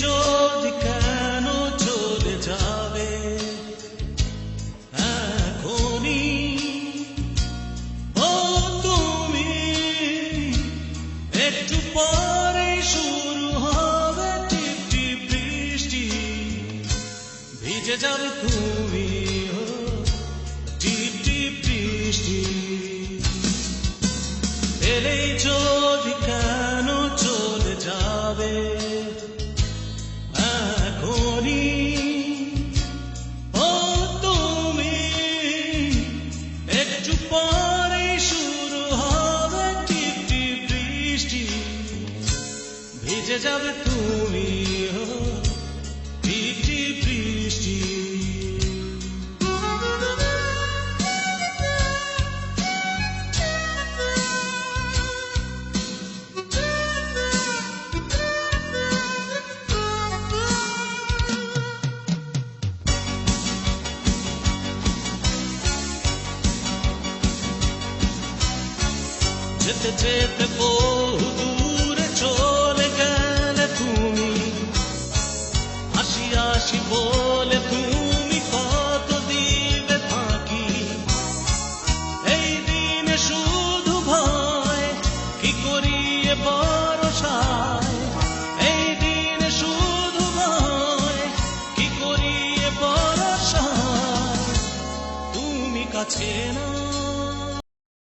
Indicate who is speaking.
Speaker 1: যদি কেন চলে যাবে এখনই, ও তুমি একটু পরে শুরু হবে টিপ টিপ বৃষ্টি, ভিজে যাবে তুমি, ও টিপ টিপ বৃষ্টি। এলেই যদি কেন চলে যাবে এখনই, ও তুমি একটু পরে শুরু হবে টিপ টিপ বৃষ্টি, ভিজে যাবে তুমি, ও টিপ টিপ বৃষ্টি। যেতে যেতে বহু দূরে চলে গেলে তুমি, হাসি হাসি বলে তুমি কত দিবে ফাঁকি। এই দিনে শুধু ভয়, কি করিয়ে ভরসায়, এই দিনে শুধু ভয়, কি করিয়ে ভরসায়। তুমি কাছে না